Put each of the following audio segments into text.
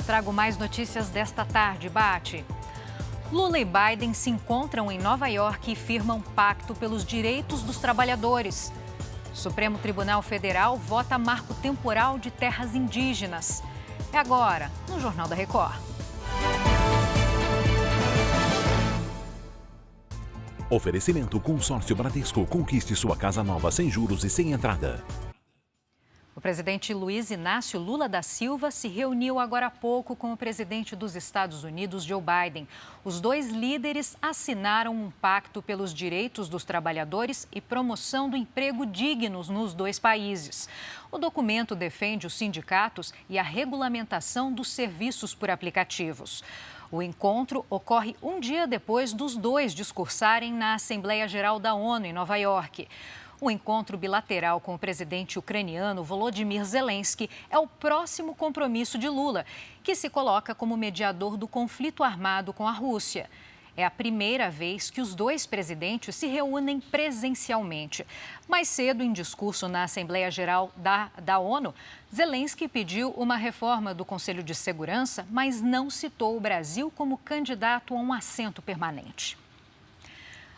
trago mais notícias desta tarde, Bate. Lula e Biden se encontram em Nova York e firmam pacto pelos direitos dos trabalhadores. Supremo Tribunal Federal vota marco temporal de terras indígenas. É agora, no Jornal da Record. Oferecimento Consórcio Bradesco. Conquiste sua casa nova sem juros e sem entrada. O presidente Luiz Inácio Lula da Silva se reuniu agora há pouco com o presidente dos Estados Unidos, Joe Biden. Os dois líderes assinaram um pacto pelos direitos dos trabalhadores e promoção do emprego dignos nos dois países. O documento defende os sindicatos e a regulamentação dos serviços por aplicativos. O encontro ocorre um dia depois dos dois discursarem na Assembleia Geral da ONU, em Nova York. O encontro bilateral com o presidente ucraniano Volodymyr Zelensky é o próximo compromisso de Lula, que se coloca como mediador do conflito armado com a Rússia. É a primeira vez que os dois presidentes se reúnem presencialmente. Mais cedo, em discurso na Assembleia Geral da ONU, Zelensky pediu uma reforma do Conselho de Segurança, mas não citou o Brasil como candidato a um assento permanente.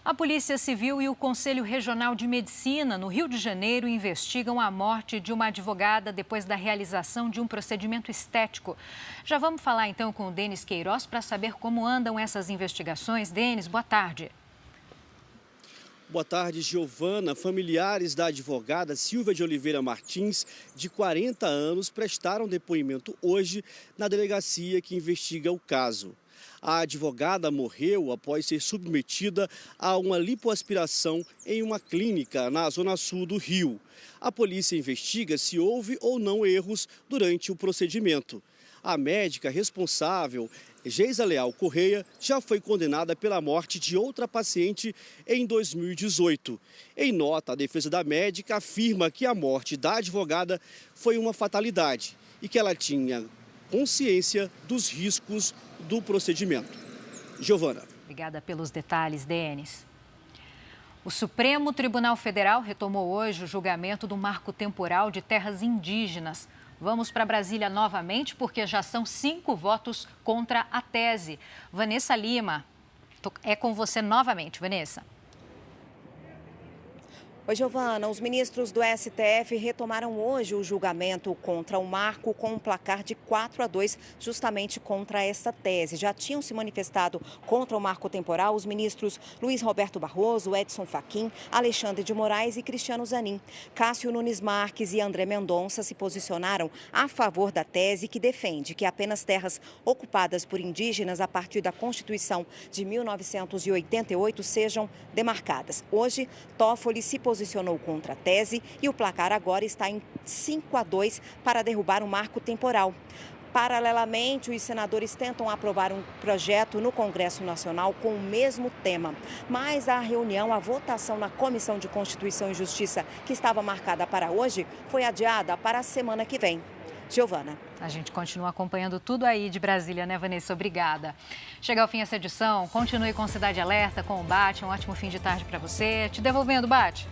A Polícia Civil e o Conselho Regional de Medicina, no Rio de Janeiro, investigam a morte de uma advogada depois da realização de um procedimento estético. Já vamos falar então com o Denis Queiroz para saber como andam essas investigações. Denis, boa tarde. Boa tarde, Giovana. Familiares da advogada Silvia de Oliveira Martins, de 40 anos, prestaram depoimento hoje na delegacia que investiga o caso. A advogada morreu após ser submetida a uma lipoaspiração em uma clínica na zona sul do Rio. A polícia investiga se houve ou não erros durante o procedimento. A médica responsável, Geisa Leal Correia, já foi condenada pela morte de outra paciente em 2018. Em nota, a defesa da médica afirma que a morte da advogada foi uma fatalidade e que ela tinha consciência dos riscos do procedimento. Giovana. Obrigada pelos detalhes, Denis. O Supremo Tribunal Federal retomou hoje o julgamento do marco temporal de terras indígenas. Vamos para Brasília novamente, porque já são 5 votos contra a tese. Vanessa Lima, é com você novamente, Vanessa. Oi, Giovana. Os ministros do STF retomaram hoje o julgamento contra o marco com um placar de 4-2, justamente contra essa tese. Já tinham se manifestado contra o marco temporal os ministros Luiz Roberto Barroso, Edson Fachin, Alexandre de Moraes e Cristiano Zanin. Cássio Nunes Marques e André Mendonça se posicionaram a favor da tese que defende que apenas terras ocupadas por indígenas a partir da Constituição de 1988 sejam demarcadas. Hoje, Toffoli se posicionou contra a tese e o placar agora está em 5-2 para derrubar o marco temporal. Paralelamente, os senadores tentam aprovar um projeto no Congresso Nacional com o mesmo tema. Mas a votação na Comissão de Constituição e Justiça, que estava marcada para hoje, foi adiada para a semana que vem. Giovana. A gente continua acompanhando tudo aí de Brasília, né, Vanessa? Obrigada. Chega ao fim essa edição. Continue com Cidade Alerta, com o Bate. Um ótimo fim de tarde para você. Te devolvendo, Bate.